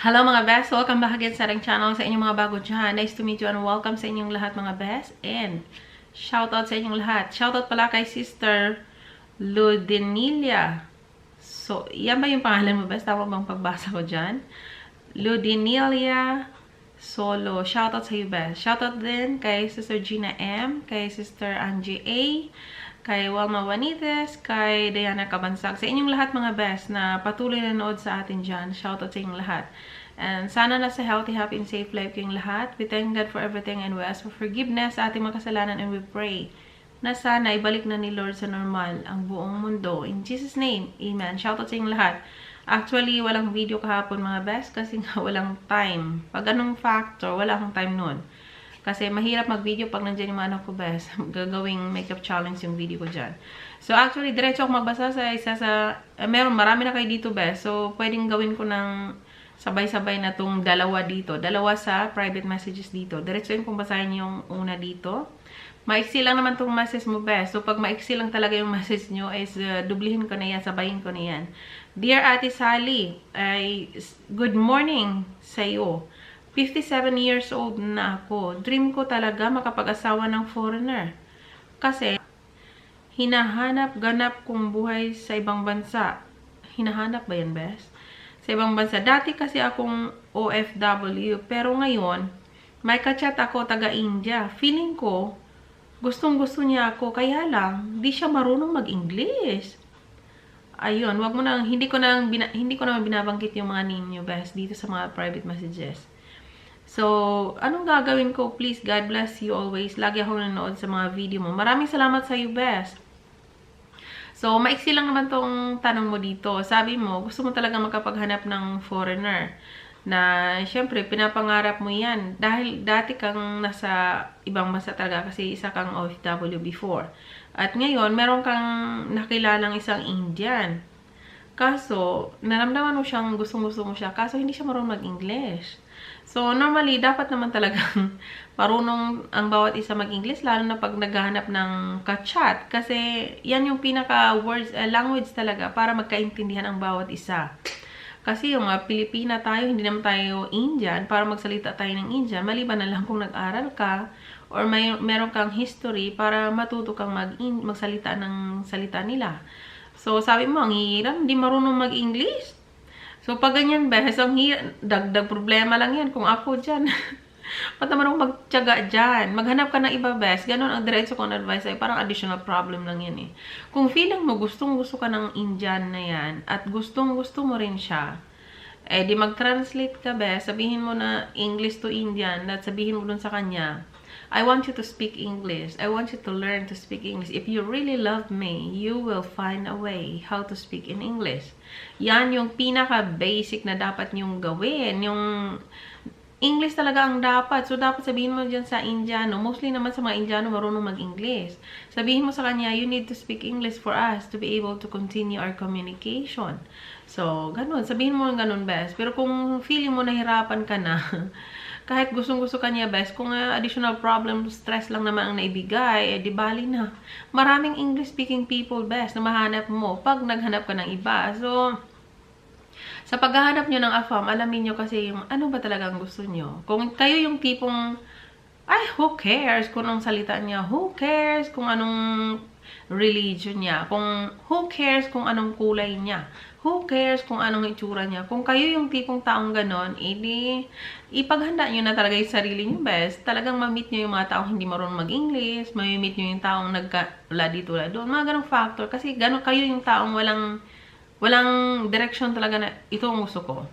Hello mga best! Welcome back again sa ating channel, sa inyong mga bago dyan. Nice to meet you and welcome sa inyong lahat mga best. And shoutout sa inyong lahat. Shoutout pala kay Sister Ludinilia. So, yan ba yung pangalan mo best? Tama bang pagbasa ko dyan? Ludinilia Solo. Shoutout sa iyo best. Shoutout din kay Sister Gina M, kay Sister Angie A, kay Wilma Vanites, kay Diana Cabansag. Sa inyong lahat mga best na patuloy na nanood sa atin dyan. Shoutout sa inyong lahat. And sana nasa healthy, happy, and safe life kayong lahat. We thank God for everything and we ask for forgiveness sa ating mga kasalanan and we pray na sana ibalik na ni Lord sa normal ang buong mundo. In Jesus' name, Amen. Shoutout sa inyong lahat. Actually, walang video kahapon mga best kasi nga walang time. Pag anong factor, wala akong time nun. Kasi mahirap mag-video pag nandiyan yung mga anak ko best. Gagawing makeup challenge yung video ko dyan. So actually, diretso ako magbasa sa isa sa... marami na kayo dito best. So pwedeng gawin ko ng sabay-sabay na tong dalawa dito. Dalawa sa private messages dito. Diretsoin kong basahin yung una dito. Maiksi lang naman tong message mo best. So pag maiksi lang talaga yung message nyo is dublihin ko na yan, sabayin ko na yan. Dear Ate Sally, good morning sa iyo. 57 years old na ako. Dream ko talaga makapag-asawa ng foreigner. Kasi, hinahanap-ganap kong buhay sa ibang bansa. Hinahanap ba yan, best? Sa ibang bansa. Dati kasi akong OFW, pero ngayon, may kachat ako taga-India. Feeling ko, gustong-gusto niya ako, kaya lang, di siya marunong mag-English. Ayun, wag mo nang, hindi ko naman binabanggit yung mga name nyo, best, dito sa mga private messages. So, anong gagawin ko? Please, God bless you always. Lagi ako nanonood sa mga video mo. Maraming salamat sa iyo, best. So, maiksi lang naman tong tanong mo dito. Sabi mo, gusto mo talaga makapaghanap ng foreigner. Na, syempre, pinapangarap mo yan. Dahil dati kang nasa ibang bansa talaga kasi isa kang OFW before. At ngayon, meron kang nakilalang isang Indian. Kaso, naramdaman mo siyang gustong-gusto mo siya. Kaso, hindi siya marunong mag-English. So, normally, dapat naman talagang marunong ang bawat isa mag-English, lalo na pag naghahanap ng ka-chat. Kasi, yan yung pinaka-words, language talaga para magkaintindihan ang bawat isa. Kasi yung Pilipina tayo, hindi naman tayo Indian, para magsalita tayo ng Indian. Maliban na lang kung nag-aral ka, or meron kang history para matuto kang magsalita ng salita nila. So, sabi mo, ang hirap, hindi marunong mag-English. So, pag ganyan, bes, ang dagdag problema lang yan. Kung ako dyan, ba't naman ako magtyaga dyan? Maghanap ka ng iba, bes. Ganon ang diretso kong advice ay parang additional problem lang yan eh. Kung feeling mo gustong-gusto ka ng Indian na yan, at gustong-gusto mo rin siya, eh di mag-translate ka, bes. Sabihin mo na English to Indian, at sabihin mo dun sa kanya, I want you to speak English. I want you to learn to speak English. If you really love me, you will find a way how to speak in English. Yan yung pinaka-basic na dapat niyong gawin. Yung English talaga ang dapat. So, dapat sabihin mo dyan sa Indiano. Mostly naman sa mga Indiano marunong mag-English. Sabihin mo sa kanya, you need to speak English for us to be able to continue our communication. So, ganun. Sabihin mo ganun, best. Pero kung feeling mo nahirapan ka na, kahit gustong-gusto ka niya, best, kung additional problem, stress lang naman ang naibigay, eh, di bali na. Maraming English-speaking people, best, na mahanap mo pag naghanap ka ng iba. So, sa paghahanap nyo ng AFAM, alamin nyo kasi yung ano ba talaga ang gusto nyo. Kung kayo yung tipong, ay, who cares kung anong salita niya? Who cares kung anong religion niya? Who cares kung anong kulay niya? Who cares kung anong itsura niya? Kung kayo yung tipong taong ganon, ipaghanda nyo na talaga yung sarili nyo, best. Talagang ma-meet nyo yung mga taong hindi marunong mag-English, ma-meet nyo yung taong wala dito, wala doon. Mga ganong factor. Kasi ganon kayo yung taong walang direction talaga na ito ang gusto ko.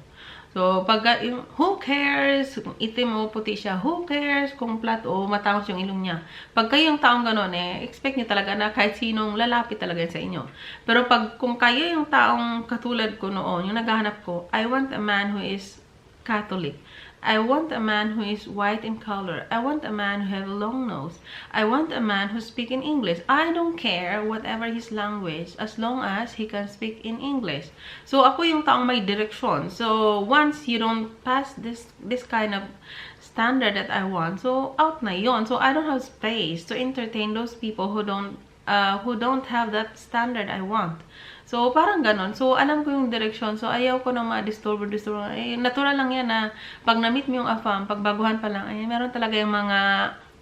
So, pag yung, who cares? Kung itim o puti siya, who cares? Kung flat o matangos yung ilong niya. Pag kayo yung taong gano'n, expect niyo talaga na kahit sinong lalapit talaga sa inyo. Pero kung kayo yung taong katulad ko noon, yung naghahanap ko, I want a man who is Catholic. I want a man who is white in color. I want a man who has a long nose. I want a man who speaks in English. I don't care whatever his language as long as he can speak in English. So, ako yung taong may direction. So, once you don't pass this kind of standard that I want, so out na yon. So, I don't have space to entertain those people who don't have that standard I want. So, parang ganon. So, alam ko yung direction. So, ayaw ko nang ma-disturb. Natural lang yan na pag na-meet mo yung afam, pag baguhan pa lang, meron talaga yung mga,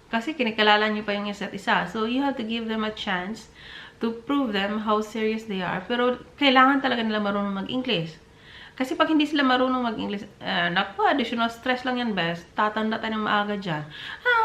kasi kinikilala nyo pa yung isa't isa. So, you have to give them a chance to prove them how serious they are. Pero, kailangan talaga nila marunong mag-English. Kasi pag hindi sila marunong mag-English, naku, additional stress lang yan, best. Tatanda tayo ng maaga dyan.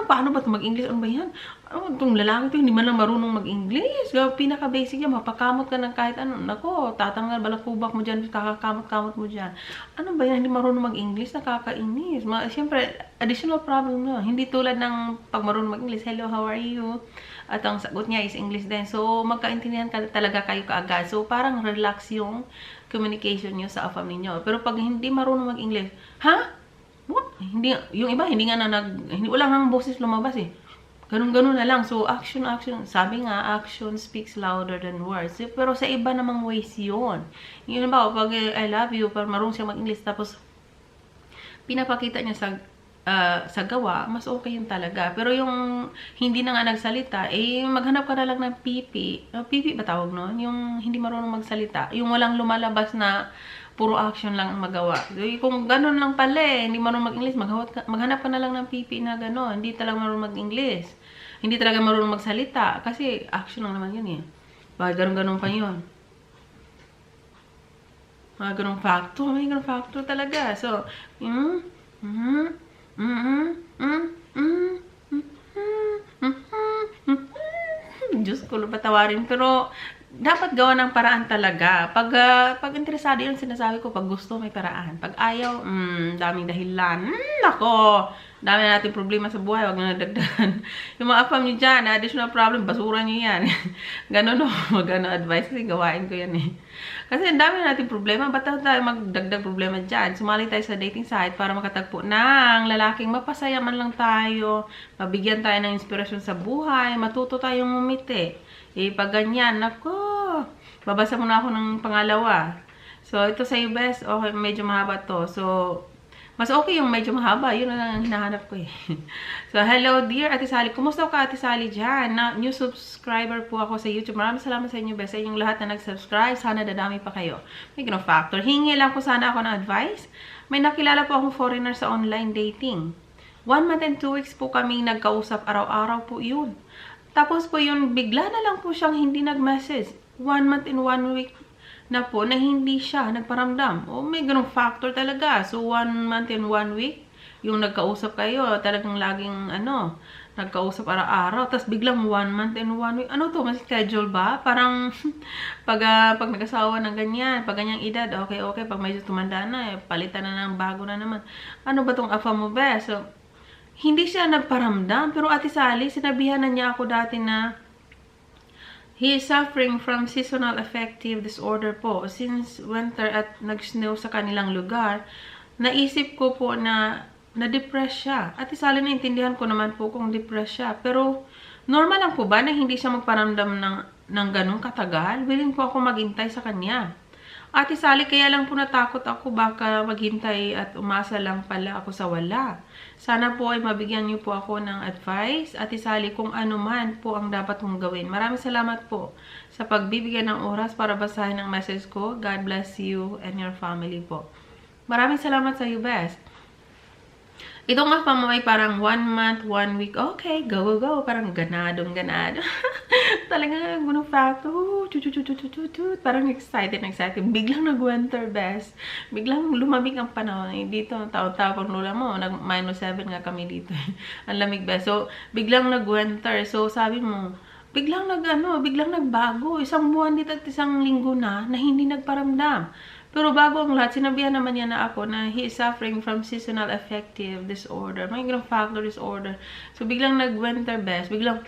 Paano ba ito mag-English? Ano ba yan? Itong lalaki ito, hindi man lang marunong mag-English. Pinaka-basic yan, mapakamot ka ng kahit ano. Naku, tatanggal, balakubak mo dyan, kakakamot-kamot mo dyan. Ano ba yan? Hindi marunong mag-English, nakakainis. Siyempre, additional problem na. Hindi tulad ng pag marunong mag-English, hello, how are you? At ang sagot niya is English din. So, magkaintindihan talaga kayo kaagad. So, parang relax yung communication nyo sa afam ninyo. Pero pag hindi marunong mag-English, what? Hindi, yung iba, hindi nga wala nga ang boses lumabas eh. Ganun-ganun na lang. So, action. Sabi nga, action speaks louder than words. Pero sa iba namang ways yun. Yun ba, pag I love you, pero marunong siya mag-English, tapos pinapakita niya sa gawa, mas okay yun talaga. Pero yung hindi na nga nagsalita, maghanap ka na lang ng pipi. Pipi ba tawag nun? Yung hindi marunong magsalita. Yung walang lumalabas na puro action lang ang magawa. So, kung ganun lang pala hindi marunong mag-English, maghanap ka na lang ng pipi na gano'n. Hindi talaga marunong mag-English. Hindi talaga marunong magsalita. Kasi action lang naman yun eh. Bakit ganun-ganun pa yun? Mga ganung factor. May ganung factor talaga. So, Diyos ko, patawarin. Pero, dapat gawa ng paraan talaga. Pag interesado yun, sinasabi ko, pag gusto, may paraan. Pag ayaw, daming dahilan. Nako, dami na natin problema sa buhay, wag na nadagdagan. Yung mga afam nyo dyan, additional problem, basura nyo yan. Ganon o, advice, kasi gawain ko yan eh. Kasi ang dami na natin problema, ba't tayo magdagdag problema dyan? Sumali tayo sa dating site para makatagpo ng lalaking mapasaya man lang tayo, mabigyan tayo ng inspirasyon sa buhay, matuto tayong umiti. Pag ganyan, nako, babasa muna ako ng pangalawa. So, ito sa best, okay, medyo mahaba to. So, mas okay yung medyo mahaba. Yun na lang ang hinahanap ko eh. So, hello dear Ate Sally. Kumusta ka Ate Sally dyan? New subscriber po ako sa YouTube. Maraming salamat sa inyo, best. Sa inyong lahat na nag-subscribe. Sana dadami pa kayo. May ganong factor. Hingi lang po sana ako ng advice. May nakilala po akong foreigner sa online dating. 1 month and 2 weeks po kami nagkausap. Araw-araw po yun. Tapos po yun, bigla na lang po siyang hindi nag-message. 1 month and 1 week na po na hindi siya nagparamdam. May ganung factor talaga. So, 1 month and 1 week, yung nagkausap kayo, talagang laging, nagkausap araw-araw. Tapos biglang 1 month and 1 week. Ano to? Mas schedule ba? Parang, pag nag-asawa ng ganyan, pag ganyang edad, okay. Pag medyo tumanda na, palitan na ng bago na naman. Ano ba tong afa mo, be? So, hindi siya nagparamdam. Pero Ate Sally, sinabihan na niya ako dati na he is suffering from seasonal affective disorder po. Since winter at nag-snow sa kanilang lugar, naisip ko po na na-depress siya. Ate Sally, naintindihan ko naman po kung depress siya. Pero normal lang po ba na hindi siya magparamdam ng ganun katagal? Willing po ako maghintay sa kanya. Ate Sally, kaya lang po natakot ako baka maghintay at umasa lang pala ako sa wala. Sana po ay mabigyan niyo po ako ng advice, Ate Sally, kung ano man po ang dapat kong gawin. Maraming salamat po sa pagbibigyan ng oras para basahin ang message ko. God bless you and your family po. Maraming salamat sa iyo, best. Ito nga pa mo ay parang 1 month, 1 week. Okay, go. Parang ganadong. Talaga, gunong facto. Parang excited. Biglang nag-winter, best. Biglang lumamig ang panahon. Dito, taon-taon pang lula mo. -7 nga kami dito. Ang lamig, best. So, biglang nag-winter. So, sabi mo, biglang nagbago. 1 buwan dito at 1 linggo na hindi nagparamdam. Pero bago ang lahat, sinabihan naman niya na ako na he is suffering from seasonal affective disorder. May ganong factor disorder. So, biglang nag-winter best. Biglang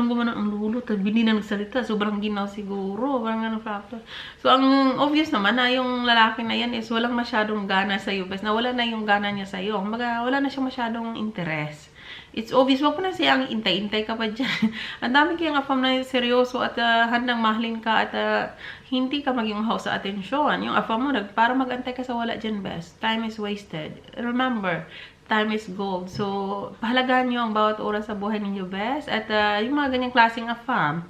gumana ang lulo. Tapos hindi na nagsalita. Sobrang ginaw siguro. Parang ganong factor. So, ang obvious naman na yung lalaki na yan is walang masyadong gana sa'yo. Best na wala na yung gana niya sa'yo. Wala na siyang masyadong interest. It's obvious, wag mo na siyang intay-intay ka pa dyan. Ang dami kayang afam na seryoso at handang mahalin ka at hindi ka maging uhaw sa atensyon. Yung afam mo, para mag-antay ka sa wala dyan, best. Time is wasted. Remember, time is gold. So, pahalagaan nyo ang bawat oras sa buhay ninyo, best. At yung mga ganyang klaseng afam,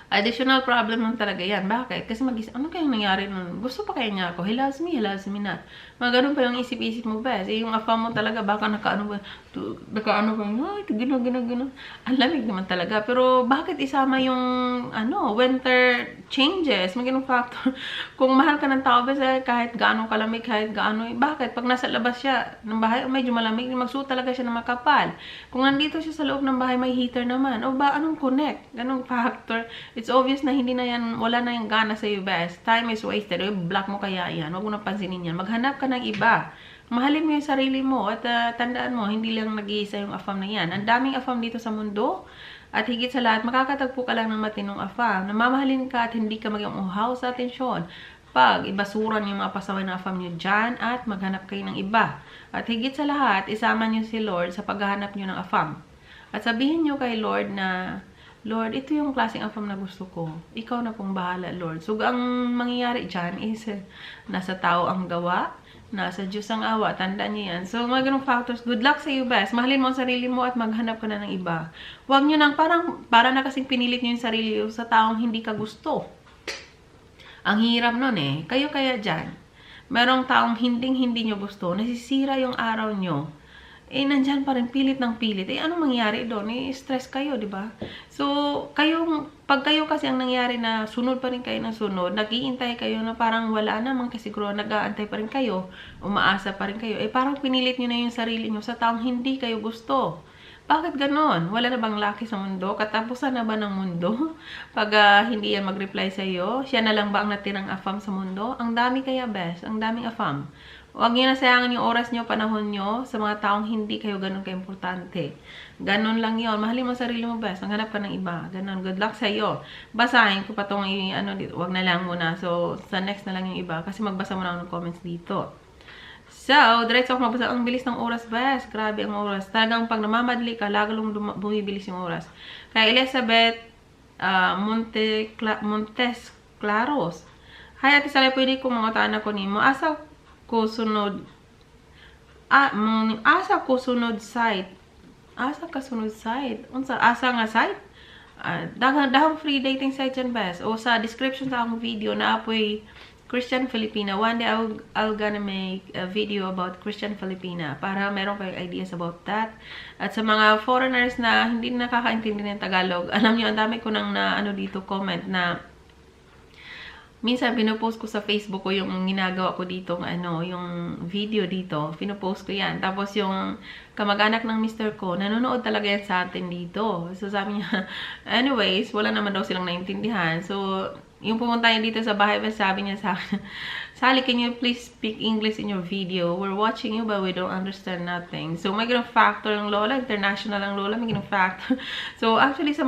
additional problem lang talaga yan. Bakit? Kasi ano kayang nangyari nun? Gusto pa kaya niya ako? He loves me not. Mga ganun pa yung isip-isip mo, best. Yung afam mo talaga, baka nakaano ba, ay, gino. Ang lamig naman talaga. Pero, bakit isama yung, winter changes? Mga ganung factor. Kung mahal ka ng tao, best, kahit gaano kalamig, bakit? Pag nasa labas siya ng bahay, medyo malamig, magsuot talaga siya ng makapal. Kung nandito siya sa loob ng bahay, may heater naman. O ba, anong connect? Ganong factor. It's obvious na wala na yung gana sa iyo, best. Time is wasted. Block mo kaya yan. Huwag mo nang pansinin yan. Maghanap ka ng iba. Mahalin mo yung sarili mo. At tandaan mo, hindi lang nag-iisa yung afam na yan. Ang daming afam dito sa mundo. At higit sa lahat, makakatagpo ka lang ng matinong afam. Namamahalin ka at hindi ka maging uhaw sa atensyon. Pag ibasuran yung mga pasaway na afam nyo dyan at maghanap kayo ng iba. At higit sa lahat, isama nyo si Lord sa paghahanap nyo ng afam. At sabihin nyo kay Lord na, Lord, ito yung klaseng afam na gusto ko. Ikaw na pong bahala, Lord. So, ang mangyayari dyan is, nasa tao ang gawa, nasa Diyos ang awa. Tandaan niyo yan. So, mga ganong factors. Good luck sa iyo, best. Mahalin mo ang sarili mo at maghanap ka na ng iba. Huwag nyo nang para na kasing pinilit nyo yung sarili sa taong hindi ka gusto. Ang hirap nun eh. Kayo kaya dyan. Merong taong hindi nyo gusto. Nasisira yung araw nyo. Nandyan pa rin, pilit ng pilit. Ano mangyayari doon? Stress kayo, di ba? So, pag kayo kasi ang nangyari na sunod pa rin kayo ng sunod, nag-iintay kayo na parang wala naman kasi siguro nag-aantay pa rin kayo, umaasa pa rin kayo, parang pinilit nyo na yung sarili nyo sa taong hindi kayo gusto. Bakit ganon? Wala na bang laki sa mundo? Katapusan na ba ng mundo? Pag hindi yan mag-reply sa'yo, siya na lang ba ang natirang afam sa mundo? Ang dami kaya, best. Ang daming afam. Huwag nyo na sayangan yung oras nyo, panahon nyo sa mga taong hindi kayo ganun ka-importante. Ganon lang yon. Mahalin mo sarili mo, best. Ang hanap ka ng iba. Ganon. Good luck sa'yo. Basahin ko pa itong dito. Huwag na lang muna. So, sa next na lang yung iba. Kasi magbasa mo na ako ng comments dito. So, diretso ako magbasa. Ang bilis ng oras, best. Grabe ang oras. Talagang pag namamadli ka, lalong bumibilis yung oras. Kaya Elizabeth Montes Claros. Hi, Ate Salay, pwede kong mga taana ko nimo. Asa ko sunod site. Asa ka sunod site? Asa nga site? Dahang free dating site yan, best. O sa description sa akong video na apoy Christian Filipina. One day I'll gonna make a video about Christian Filipina para meron kayong ideas about that. At sa mga foreigners na hindi nakakaintindi ng Tagalog, alam niyo, ang dami ko nang dito comment na minsan pinopost ko sa Facebook ko yung ginagawa ko dito, yung video dito, pinopost ko yan. Tapos yung kamag-anak ng mister ko, nanonood talaga yan sa atin dito. So sabi niya, anyways, wala naman daw silang naintindihan. So, yung pumunta niya dito sa bahay, sabi niya sa akin, Sally, can you please speak English in your video? We're watching you but we don't understand nothing. So, may ganung factor ng lola. International ang lola, may ganung factor. So, actually, sa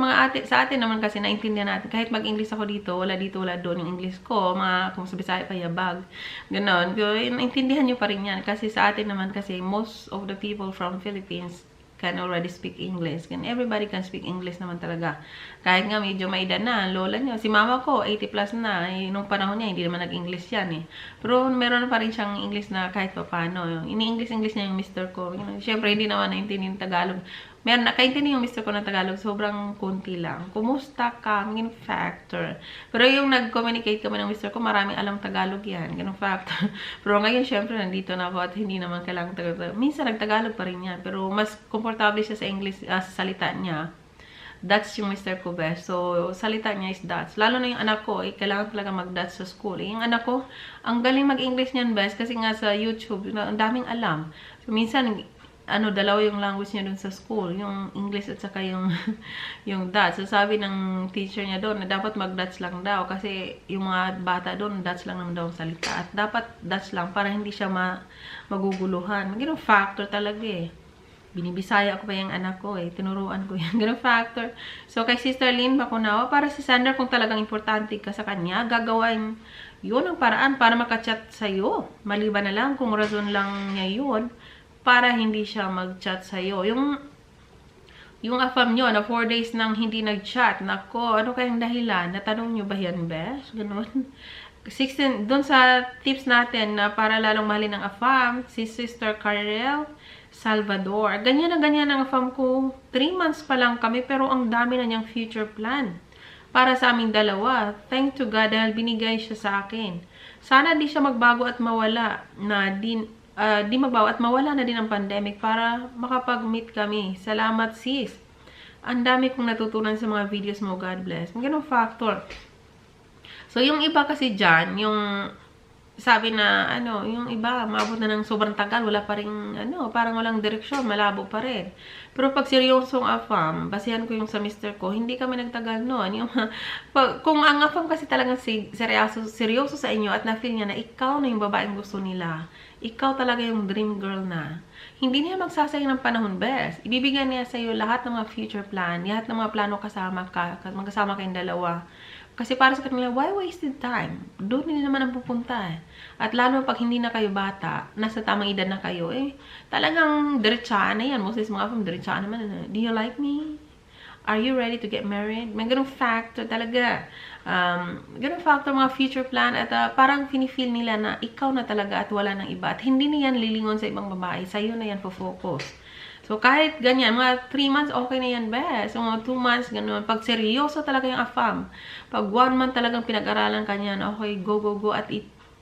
atin naman kasi naintindihan natin. Kahit mag-English ako dito, wala doon yung English ko. Kung sa Bisaya pa yabag. Ganon. So, naintindihan nyo pa rin yan. Kasi sa atin naman kasi, most of the people from Philippines can already speak English. And everybody can speak English naman talaga. Kahit nga medyo may edad na, lola niya. Si mama ko, 80 plus na. Nung panahon niya, hindi naman nag-English yan eh. Pero meron pa rin siyang English na kahit pa paano. Ini-English niya yung mister ko. Siyempre, hindi naman naintindihan yung Tagalog. Meron nakaintindi yung mister ko ng Tagalog, sobrang kunti lang. Kumusta ka? Ganun factor. Pero yung nag-communicate kami ng mister ko, maraming alam Tagalog yan. Ganun factor. Pero ngayon, syempre, nandito na ako at hindi naman kailangan Tagalog. Minsan, nag-Tagalog pa rin yan. Pero mas komportable siya sa English, sa salita niya. Dutch yung mister ko, best. So, salita niya is Dutch. Lalo na yung anak ko, kailangan talaga mag-Dutch sa school. Yung anak ko, ang galing mag-English niyan, best. Kasi nga sa YouTube, ang daming alam. So, minsan, dalawa yung language niya dun sa school, yung English at saka yung yung Dutch. So sabi ng teacher niya doon na dapat mag-Dutch lang daw kasi yung mga bata doon Dutch lang naman daw ang salita at dapat Dutch lang para hindi siya maguguluhan. Ganun factor talaga eh. Binibisaya ko pa yung anak ko eh. Tinuruan ko yan. Ganun factor. So, kay Sister Lynn Bacunawa, para si Sandra, kung talagang importante ka sa kanya, gagawin yun ang paraan para makachat sa'yo. Maliban na lang kung rason lang niya yun para hindi siya mag-chat sa'yo. Yung afam nyo na 4 days nang hindi nag-chat. Nako, ano kayang dahilan? Natanong nyo ba yan, Besh? Ganun. 16, dun sa tips natin na para lalong mahalin ng afam, si Sister Karel Salvador. Ganyan na ganyan ang afam ko. 3 months pa lang kami pero ang dami na niyang future plan. Para sa aming dalawa. Thank to God dahil binigay siya sa akin. Sana di siya magbago at mawala na mawala na din ang pandemic para makapag-meet kami. Salamat sis. Ang dami kong natutunan sa mga videos mo. God bless. Ang ganong factor. So yung iba kasi dyan, yung sabi na, yung iba, maabot na ng sobrang tagal, wala pa rin, parang walang direksyon, malabo pa rin. Pero pag seryosong afam, basihan ko yung sa mister ko, hindi kami nagtagal noon. Kung ang afam kasi talagang seryoso sa inyo at na-feel niya na ikaw na yung babaeng gusto nila, ikaw talaga yung dream girl na, hindi niya magsasayang ng panahon, best. Ibibigay niya sa iyo lahat ng mga future plan, lahat ng mga plano magkasama kayong dalawa. Kasi para sa kanila, why wasted time? Doon nila naman ang pupunta eh. At lalo pag hindi na kayo bata, nasa tamang edad na kayo, talagang diretsaan na yan. Mostly mga from diretsaan naman. Do you like me? Are you ready to get married? May ganung factor talaga. Ganung factor mga future plan at parang finifeel nila na ikaw na talaga at wala ng iba. At hindi na yan lilingon sa ibang babae. Sa'yo na yan po-focus. So, kahit ganyan, mga 3 months, okay na yan, best. So, mga 2 months, ganun. Pag seryoso talaga yung afam, pag 1 month talagang pinag-aralan ka niyan, okay, go. At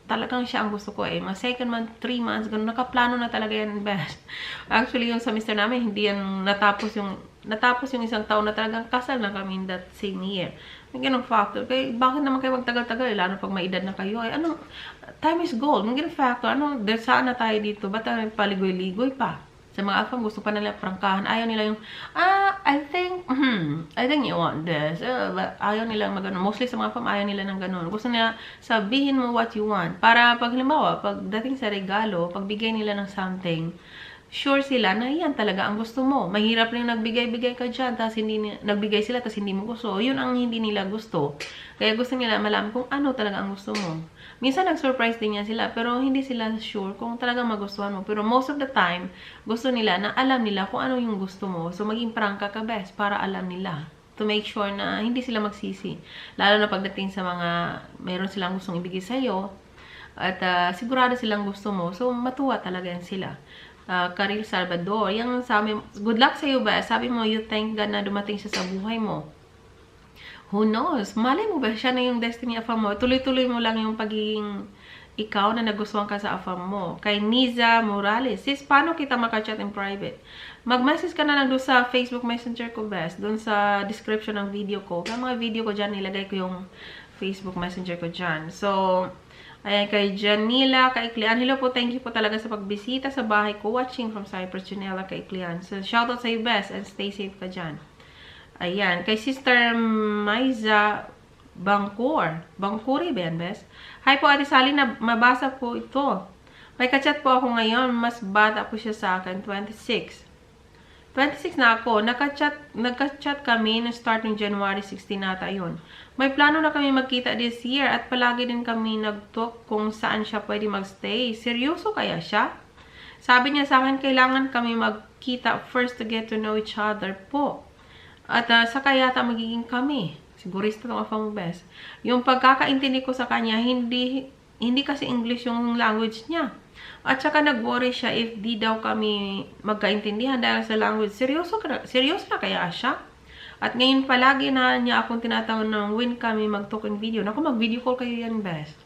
talagang siya ang gusto ko eh. Mga second month, 3 months, ganun. Nakaplano na talaga yan, best. Actually, yung sa mister namin, hindi yan natapos yung isang taon na talagang kasal na kami in that same year. May ganung factor. Kaya, bakit naman kayo magtagal-tagal? Lalo pag may edad na kayo. Time is gold. May ganung factor. Saan na tayo dito? Ba't tayo paligoy-ligoy pa? Sa mga afam, gusto pa nila prangkahan. Ayaw nila yung, I think you want this. Ayaw nila mag-ganon. Mostly sa mga afam, ayaw nila ng ganon. Gusto nila sabihin mo what you want. Para pag halimbawa, pag dating sa regalo, pag bigay nila ng something, sure sila na yan talaga ang gusto mo. Mahirap rin nagbigay-bigay ka dyan, tapos nagbigay sila, tapos hindi mo gusto. Yun ang hindi nila gusto. Kaya gusto nila malaman kung ano talaga ang gusto mo. Minsan nag-surprise din yan sila, pero hindi sila sure kung talagang magustuhan mo. Pero most of the time, gusto nila na alam nila kung ano yung gusto mo. So, maging prangka ka best para alam nila. To make sure na hindi sila magsisi. Lalo na pagdating sa mga meron silang gustong ibigay sa'yo. At sigurado silang gusto mo. So, matuwa talaga yan sila. Karel Salvador, yung sabi, good luck sa'yo ba? Sabi mo, you thank God na dumating siya sa buhay mo. Who knows? Malay mo ba siya na yung destiny afam mo? Tuloy-tuloy mo lang yung pagiging ikaw na nagustuhan ka sa afam mo. Kay Niza Morales, sis, paano kita makachat in private? Mag-message ka na lang doon sa Facebook Messenger ko, best. Doon sa description ng video ko. Kaya mga video ko dyan, nilagay ko yung Facebook Messenger ko dyan. So, ayan, kay Janila Kaiklian. Hello po, thank you po talaga sa pagbisita sa bahay ko. Watching from Cyprus, Janila Kaiklian. So, shoutout sa iyo, best. And stay safe ka dyan. Ayan, kay Sister Maiza Bangkuri ba yan, best? Hi po, Ate Sally, mabasa po ito. May kachat po ako ngayon. Mas bata po siya sa akin, 26. 26 na ako. Nagka-chat kami na starting January 16 nata yun. May plano na kami magkita this year at palagi din kami nag-talk kung saan siya pwede magstay. Seryoso kaya siya? Sabi niya sa akin, kailangan kami magkita first to get to know each other po. At saka yata magiging kami. Sigurista itong afam mo, best. Yung pagkakaintindi ko sa kanya, hindi kasi English yung language niya. At saka nag-worry siya if di daw kami magkaintindihan dahil sa language. Seryoso na kaya siya? At ngayon palagi na niya akong tinatawag ng when kami mag-talk in video. Naku, mag-video call kayo yan, best.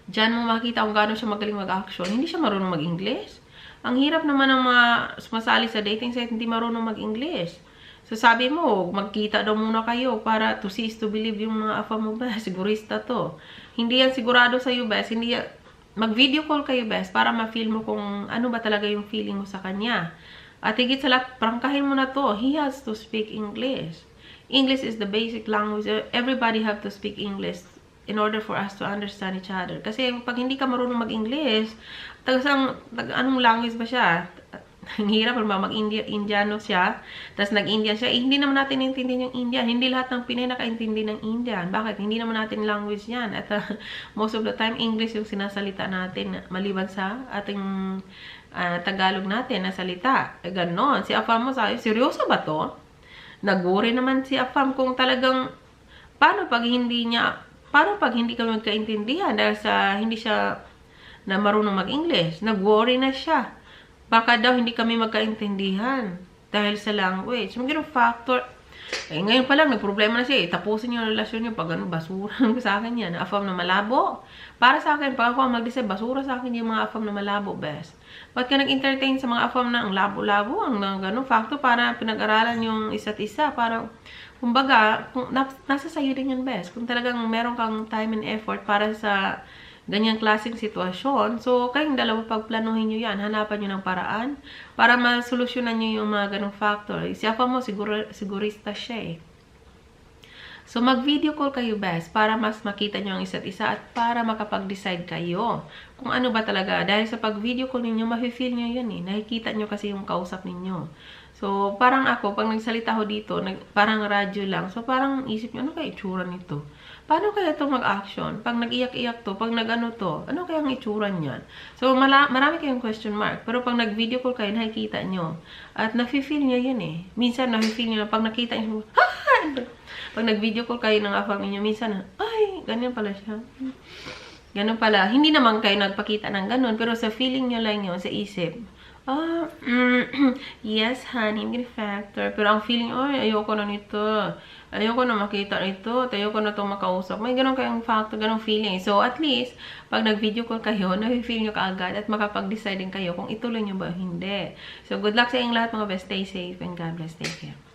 Diyan mo makita kung gaano siya magaling mag-action. Hindi siya marunong mag-English. Ang hirap naman ng mga sumasali sa dating site, hindi marunong mag-English. So, sabi mo, magkita daw muna kayo para to see is to believe yung mga afam mo, best. Sigurista to. Hindi yan sigurado sa'yo, best. Hindi yan, mag-video call kayo, best, para ma-feel mo kung ano ba talaga yung feeling mo sa kanya. At higit sa lahat, prangkahin mo na to. He has to speak English. English is the basic language. Everybody have to speak English in order for us to understand each other. Kasi pag hindi ka marunong mag-English, anong language ba siya? Ang hirap, mag-Indiano siya, tapos nag-Indian siya, hindi naman natin intindihan yung Indian. Hindi lahat ng Pinay nakaintindi ng Indian. Bakit? Hindi naman natin language yan. At most of the time, English yung sinasalita natin, maliban sa ating Tagalog natin na salita. Ganon. Si Afam mo sabi, seryoso ba to? Naguri naman si Afam kung talagang, paano pag hindi kami magkaintindihan dahil sa hindi siya na marunong mag-English? Nag-worry na siya. Baka daw hindi kami magkaintindihan dahil sa language. May ganung factor. Eh, ngayon pa lang, nagproblema na siya. Tapusin yung relasyon niyo pag basura sa akin yan. Afam na malabo. Para sa akin, pag ako mag-decide, basura sa akin yung mga afam na malabo, best. Ba't ka nag-entertain sa mga afam na ang labo-labo, ang ganung factor para pinag-aralan yung isa't isa. Parang, kumbaga, nasa sayo din yan, best. Kung talagang meron kang time and effort para sa ganyang klaseng sitwasyon. So, kayong dalawa pagplanuhin nyo yan. Hanapan nyo ng paraan para masolusyonan nyo yung mga ganong factor. Si Afam mo, sigurista siya eh. So, mag-video call kayo, best, para mas makita nyo ang isa't isa at para makapag-decide kayo kung ano ba talaga. Dahil sa pag-video call ninyo, mafe-feel nyo yun eh. Nakikita nyo kasi yung kausap ninyo. So, parang ako, pag nagsalita ko dito, parang radyo lang. So, parang isip nyo, ano kaya itsura nito? Paano kaya ito mag-action? Pag nag-iyak-iyak to, pag nag-ano to, ano kaya ang itsura niyan? So, marami kayong question mark. Pero pag nag-video call kayo, nakikita nyo. At nafe-feel nyo yun eh. Minsan, nafe-feel nyo, pag nakita nyo, pag nag-video call kayo ng afam ninyo, minsan, ay, ganyan pala siya. Ganun pala. Hindi naman kayo nagpakita ng ganun, pero sa feeling nyo lang yun, sa isip, yes, honey, may factor. Pero ang feeling, ay, ayoko na nito. Ayoko na makita nito. Ayoko na itong makausap. May ganun kayong factor, ganung feeling. So, at least, pag nag-video call kayo, na-feel nyo kaagad at makapag-decide din kayo kung ituloy nyo ba o hindi. So, good luck sa inyong lahat, mga best. Stay safe and God bless. Take care.